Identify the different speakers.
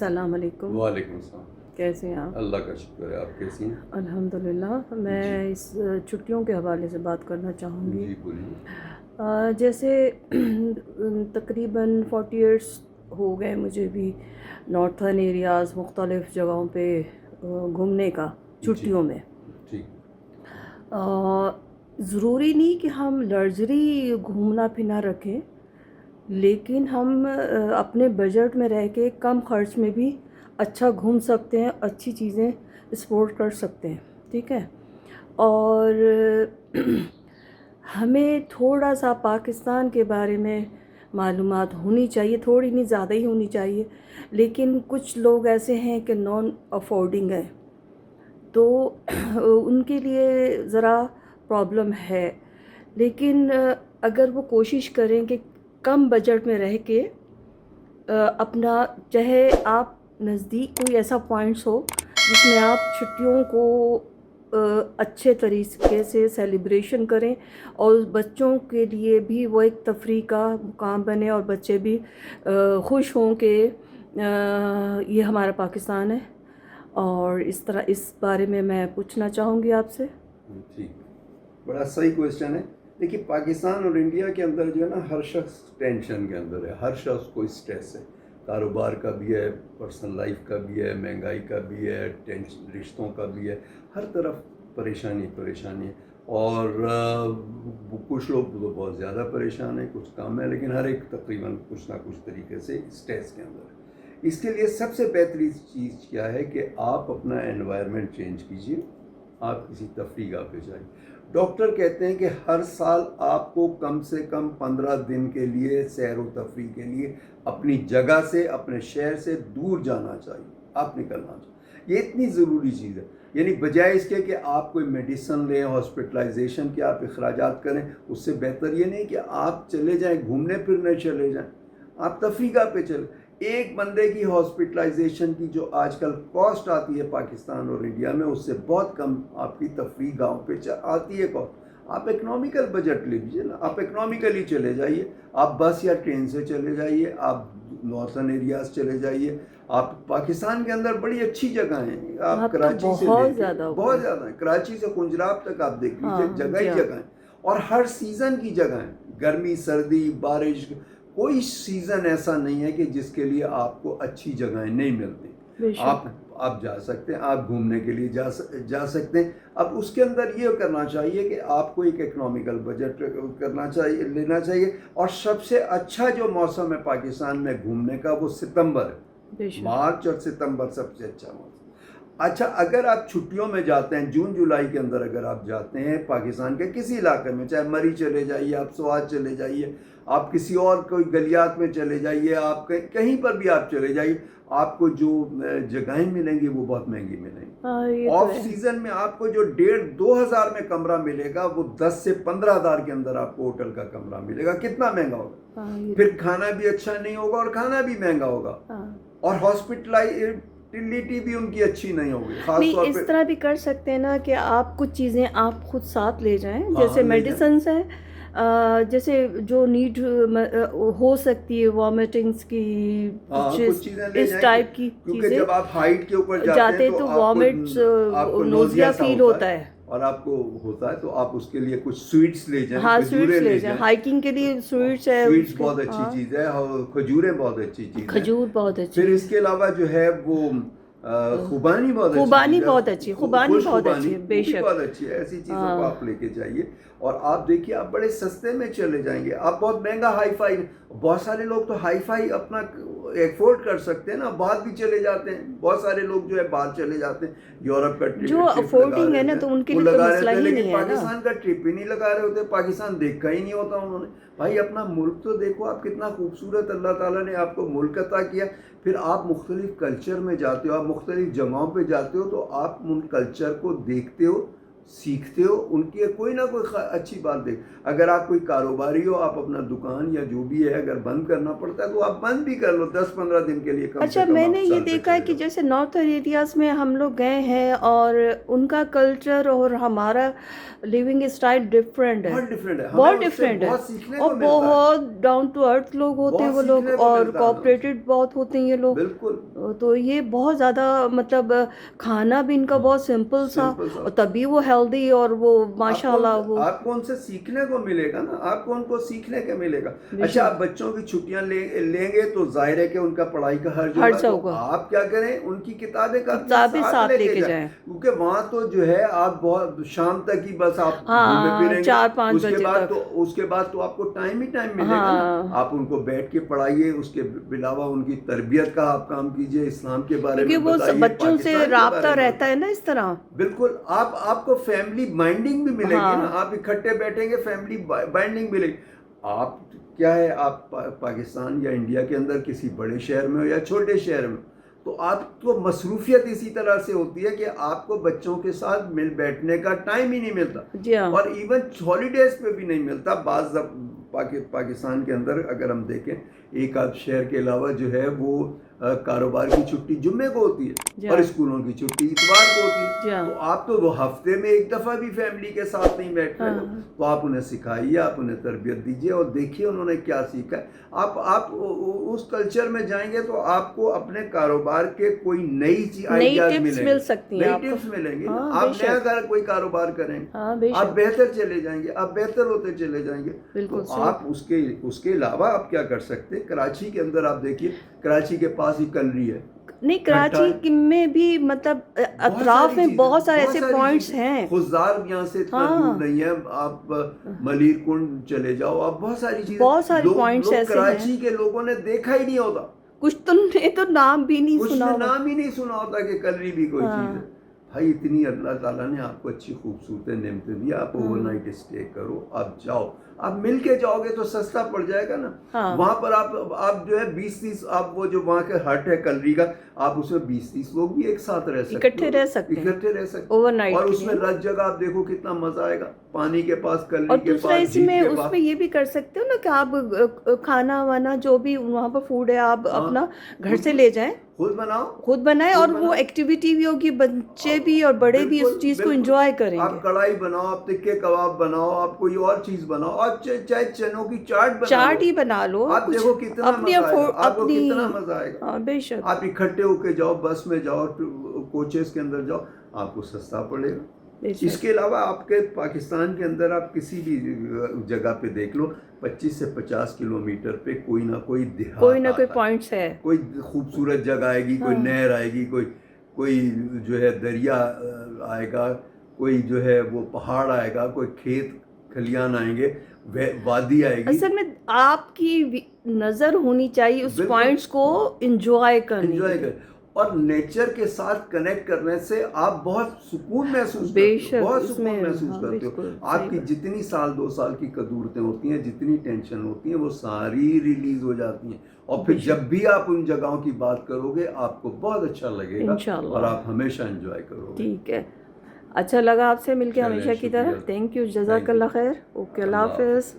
Speaker 1: السلام علیکم.
Speaker 2: وعلیکم السلام.
Speaker 1: کیسے ہیں آپ؟
Speaker 2: اللہ کا شکر ہے. آپ کیسی ہیں؟
Speaker 1: الحمدللہ. میں اس چھٹیوں کے حوالے سے بات کرنا چاہوں گی.
Speaker 2: جی بولیے.
Speaker 1: جیسے تقریباً 40 ایئرس ہو گئے مجھے بھی نارتھرن ایریاز مختلف جگہوں پہ گھومنے کا چھٹیوں میں.
Speaker 2: ٹھیک.
Speaker 1: ضروری نہیں کہ ہم لگژری گھومنا پھرنا رکھیں، لیکن ہم اپنے بجٹ میں رہ کے کم خرچ میں بھی اچھا گھوم سکتے ہیں، اچھی چیزیں ایکسپلور کر سکتے ہیں. ٹھیک ہے. اور ہمیں تھوڑا سا پاکستان کے بارے میں معلومات ہونی چاہیے، تھوڑی نہیں زیادہ ہی ہونی چاہیے. لیکن کچھ لوگ ایسے ہیں کہ نان افورڈنگ ہیں، تو ان کے لیے ذرا پرابلم ہے. لیکن اگر وہ کوشش کریں کہ کم بجٹ میں رہ کے اپنا، چاہے آپ نزدیک کوئی ایسا پوائنٹس ہو جس میں آپ چھٹیوں کو اچھے طریقے سے سیلیبریشن کریں، اور بچوں کے لیے بھی وہ ایک تفریح کا مقام بنے، اور بچے بھی خوش ہوں کہ یہ ہمارا پاکستان ہے. اور اس طرح اس بارے میں پوچھنا چاہوں گی آپ سے.
Speaker 2: ٹھیک. بڑا صحیح کویشچن ہے. دیکھیے پاکستان اور انڈیا کے اندر جو ہے نا، ہر شخص ٹینشن کے اندر ہے، ہر شخص کو اسٹریس ہے. کاروبار کا بھی ہے، پرسنل لائف کا بھی ہے، مہنگائی کا بھی ہے، رشتوں کا بھی ہے، ہر طرف پریشانی ہے. اور کچھ لوگ تو بہت زیادہ پریشان ہیں، کچھ کم ہیں، لیکن ہر ایک تقریباً کچھ نہ کچھ طریقے سے اسٹریس کے اندر ہے. اس کے لیے سب سے بہترین چیز کیا ہے کہ آپ اپنا انوائرمنٹ چینج کیجیے. آپ کسی تفریح گاہ پہ جائیں. ڈاکٹر کہتے ہیں کہ ہر سال آپ کو کم سے کم 15 دن کے لیے سیر و تفریح کے لیے اپنی جگہ سے، اپنے شہر سے دور جانا چاہیے، آپ نکلنا چاہیے. یہ اتنی ضروری چیز ہے. یعنی بجائے اس کے کہ آپ کوئی میڈیسن لیں، ہاسپٹلائزیشن کے آپ اخراجات کریں، اس سے بہتر یہ نہیں کہ آپ چلے جائیں گھومنے پھرنے چلے جائیں، آپ تفریح گاہ پہ چلیں. ایک بندے کی ہاسپٹلائزیشن کی جو آج کل کاسٹ آتی ہے پاکستان اور انڈیا میں، اس سے بہت کم آپ کی تفریح گاہوں پہ آتی ہے کاسٹ. آپ اکنامیکل بجٹ لے لیجیے نا، آپ اکنامیکلی چلے جائیے. آپ بس یا ٹرین سے چلے جائیے، آپ نارتھرن ایریاز چلے جائیے. آپ پاکستان کے اندر بڑی اچھی جگہ ہیں. آپ کراچی سے لے کے بہت زیادہ ہیں، کراچی سے کنجراب تک آپ دیکھ لیجیے، جگہ ہی جگہ ہیں. اور ہر سیزن کی جگہ ہیں، گرمی، سردی، بارش، کوئی سیزن ایسا نہیں ہے کہ جس کے لیے آپ کو اچھی جگہیں نہیں ملتی. آپ جا سکتے ہیں، آپ گھومنے کے لیے جا سکتے ہیں. اب اس کے اندر یہ کرنا چاہیے کہ آپ کو ایک اکنامیکل بجٹ لینا چاہیے. اور سب سے اچھا جو موسم ہے پاکستان میں گھومنے کا، وہ ستمبر ہے. مارچ اور ستمبر سب سے اچھا موسم. اچھا، اگر آپ چھٹیوں میں جاتے ہیں، جون جولائی کے اندر اگر آپ جاتے ہیں پاکستان کے کسی علاقے میں، چاہے مری چلے جائیے، آپ سوات چلے جائیے، آپ کسی اور کوئی گلیات میں چلے جائیے، آپ کہیں پر بھی آپ چلے جائیے، آپ کو جو جگہیں ملیں گی وہ بہت مہنگی ملیں گی. آف سیزن میں آپ کو جو 1,500-2,000 میں کمرہ ملے گا، وہ 10 سے 15,000 کے اندر آپ کو ہوٹل کا کمرہ ملے گا. کتنا مہنگا ہوگا. پھر کھانا بھی اچھا نہیں ہوگا اور کھانا بھی مہنگا ہوگا. اور ہاسپٹلٹی بھی ان کی اچھی نہیں ہوگی. خاص طور پہ
Speaker 1: اس طرح بھی کر سکتے ہیں نا کہ آپ کچھ چیزیں آپ خود ساتھ لے جائیں، جیسے میڈیسنس ہیں، جیسے جو نیڈ ہو سکتی ہے، وامٹنگس کی،
Speaker 2: کچھ چیزیں لے
Speaker 1: اس
Speaker 2: جائیں،
Speaker 1: ٹائپ کی
Speaker 2: کیونکہ
Speaker 1: چیزیں.
Speaker 2: جب آپ ہائٹ کے اوپر جاتے ہیں تو
Speaker 1: وامٹس، نوزیا فیل ہوتا ہے،
Speaker 2: اور آپ کو ہوتا ہے، تو آپ اس کے لیے کچھ سویٹس لے جائیں.
Speaker 1: ہاں سویٹس لے جائیں. ہائکنگ کے لیے سویٹس ہے،
Speaker 2: سویٹس بہت اچھی چیز ہے، اور کھجوریں بہت اچھی چیز ہے.
Speaker 1: کھجور بہت اچھی.
Speaker 2: پھر اس کے علاوہ جو ہے وہ خوبانی بہت اچھی،
Speaker 1: خوبانی بہت اچھی، بے شک
Speaker 2: بہت اچھی ہے. ایسی چیزوں کو آپ لے کے جائیے. اور آپ دیکھیے، آپ بڑے سستے میں چلے جائیں گے. آپ بہت مہنگا ہائی فائی، بہت سارے لوگ تو ہائی فائی اپنا افورڈ کر سکتے ہیں نا، باہر بھی چلے جاتے ہیں. بہت سارے لوگ جو ہے باہر چلے جاتے ہیں، یورپ کا ٹرپ
Speaker 1: جو افورڈنگ ہے نا، تو ان کے لیے تو مسئلہ ہی نہیں ہے.
Speaker 2: پاکستان کا ٹرپ ہی نہیں لگا رہے ہوتے، پاکستان دیکھا ہی نہیں ہوتا انہوں نے. بھائی اپنا ملک تو دیکھو، آپ کتنا خوبصورت اللہ تعالیٰ نے آپ کو ملک عطا کیا. پھر آپ مختلف کلچر میں جاتے ہو، آپ مختلف جگہوں پہ جاتے ہو، تو آپ ان کلچر کو دیکھتے ہو، سیکھتے ہو ان کی کوئی نہ کوئی اچھی بات دیکھ. اگر آپ کوئی کاروباری ہو, آپ اپنا دکان یا جو بھی ہے اگر بند کرنا پڑتا ہے تو آپ بند بھی کر لو 10-15 دن کے لیے.
Speaker 1: اچھا میں نے یہ دیکھا ہے کہ جیسے نارتھرن ایریاز میں ہم لوگ گئے ہیں اور ان کا کلچر اور ہمارا لیونگ اسٹائل ڈفرینٹ ہے, بہت ڈفرینٹ ہے, اور بہت ڈاؤن ٹو ارتھ لوگ ہوتے ہیں وہ لوگ, اور کوآپریٹڈ بہت ہوتے ہیں یہ لوگ.
Speaker 2: بالکل.
Speaker 1: تو یہ بہت زیادہ مطلب کھانا بھی ان کا بہت سمپل سا, اور تبھی وہ ہیلدی اور وہ ماشاء اللہ وہ.
Speaker 2: آپ کو ان سے سیکھنے کو ملے گا نا, آپ کو ان کو سیکھنے کے ملے گا. اچھا آپ بچوں کی چھٹیاں لیں گے تو ظاہر ہے کہ ان کا پڑھائی کا خرچ ہوگا. آپ کیا کریں, ان کی کتابیں ساتھ لے کے جائیں, کیونکہ وہاں تو جو ہے آپ بہت شام تک ہی بس آپ گھومے پھریں گے,
Speaker 1: 4-5 بجے تک.
Speaker 2: اس کے بعد تو آپ کو ٹائم ہی ٹائم ملے گا نا. آپ ان کو بیٹھ کے پڑھائیے, اس کے علاوہ ان کی تربیت کا آپ کام کیجئے, اسلام کے بارے میں بتائیے,
Speaker 1: بچوں سے رابطہ رہتا ہے نا اس طرح.
Speaker 2: بالکل. آپ کو فیملی بائنڈنگ بھی ملے گی نا, آپ اکٹھے بیٹھیں گے فیملی بائنڈنگ ملے گی. آپ کیا ہے, آپ پاکستان یا انڈیا کے اندر کسی بڑے شہر میں ہو یا چھوٹے شہر میں, تو آپ کو مصروفیت اسی طرح سے ہوتی ہے کہ آپ کو بچوں کے ساتھ مل بیٹھنے کا ٹائم ہی نہیں ملتا, اور ایون ہالیڈیز پہ بھی نہیں ملتا. بعض پاکستان کے اندر اگر ہم دیکھیں, ایک آدھ شہر کے علاوہ جو ہے وہ کاروبار کی چھٹی جمعے کو ہوتی ہے, اور اسکولوں کی چھٹی اتوار کو ہوتی ہے. تو آپ تو وہ ہفتے میں ایک دفعہ بھی فیملی کے ساتھ نہیں بیٹھ رہے, تو آپ انہیں سکھائیے, آپ انہیں تربیت دیجیے اور دیکھیے انہوں نے کیا سیکھا ہے. آپ اس کلچر میں جائیں گے تو آپ کو اپنے کاروبار کے کوئی نئی آئیڈیاز ٹپس ملیں گے. آپ نیا اگر کوئی کاروبار کریں گے آپ بہتر چلے جائیں گے, آپ بہتر ہوتے چلے جائیں گے. تو آپ اس کے علاوہ آپ کیا کر سکتے ہیں, کراچی کے اندر آپ دیکھیے, کراچی کے پاس ہی کلری ہے.
Speaker 1: نہیں, کراچی میں بھی مطلب اطراف میں بہت سارے ایسے پوائنٹس ہیں.
Speaker 2: خزدار یہاں سے اتنا دور نہیں ہے, آپ ملیر کنڈ چلے جاؤ, آپ بہت ساری چیزیں,
Speaker 1: بہت سارے پوائنٹس ایسے ہیں
Speaker 2: کراچی کے لوگوں نے دیکھا ہی نہیں ہوتا,
Speaker 1: کچھ تو نام بھی نہیں
Speaker 2: سنا ہوتا کہ کلری بھی کوئی چیز ہے. بھائی اتنی اللہ تعالیٰ نے آپ کو اچھی خوبصورت نعمتیں دی, آپ اوور نائٹ اسٹے کرو, آپ جاؤ, آپ مل کے جاؤ گے تو سستا پڑ جائے گا نا. وہاں پر آپ جو ہے 20-30 آپ وہ جو وہاں کے ہٹ ہے کلری کا, آپ اس میں 20-30 لوگ بھی ایک ساتھ رہ سکتے,
Speaker 1: اکٹھے رہ سکتے
Speaker 2: اوور نائٹ, اور اس میں رات جگہ آپ دیکھو کتنا مزہ آئے گا, پانی کے پاس, کلری کے پاس.
Speaker 1: اور دوسرا اس میں یہ بھی کر سکتے ہو نا کہ آپ کھانا وانا جو بھی وہاں پر فوڈ ہے آپ اپنا گھر سے لے جائیں, خود بنائیں, اور وہ ایکٹیویٹی بھی ہوگی, بچے بھی اور بڑے بھی اس چیز کو انجوائے کریں گے.
Speaker 2: آپ کڑھائی بناؤ, آپ ٹکے کباب بناؤ, آپ کوئی اور چیز بناؤ, آپ چاہے چنوں کی چاٹ
Speaker 1: ہی بنا لو,
Speaker 2: آپ دیکھو کتنا مزہ آئے گا.
Speaker 1: بے شک
Speaker 2: آپ اکٹھے ہو کے جاؤ, بس میں جاؤ, کوچز کے اندر جاؤ, آپ کو سستا پڑے گا. اس کے علاوہ آپ کے پاکستان کے اندر آپ کسی بھی جگہ پہ دیکھ لو, 25 سے 50 کلومیٹر پہ کوئی نہ کوئی دیہات,
Speaker 1: کوئی نہ کوئی پوائنٹس ہے,
Speaker 2: کوئی خوبصورت جگہ آئے گی, کوئی نہر آئے گی, کوئی جو ہے دریا آئے گا, کوئی جو ہے وہ پہاڑ آئے گا, کوئی کھیت کھلیان آئیں گے, وادی آئے گی.
Speaker 1: اصل میں آپ کی نظر ہونی چاہیے اس پوائنٹس کو انجوائے کرنے,
Speaker 2: اور نیچر کے ساتھ کنیکٹ کرنے سے آپ بہت سکون محسوس کرتے ہو. آپ کی جتنی 2 سال کی قدورتیں ہوتی ہیں, جتنی ٹینشن ہوتی ہیں, وہ ساری ریلیز ہو جاتی ہیں, اور پھر جب بھی آپ ان جگہوں کی بات کرو گے آپ کو بہت اچھا لگے گا, اور آپ ہمیشہ انجوائے کرو گے.
Speaker 1: ٹھیک ہے, اچھا لگا آپ سے مل کے ہمیشہ کی طرح. تھینک یو, جزاک اللہ خیر. اوکے, اللہ حافظ.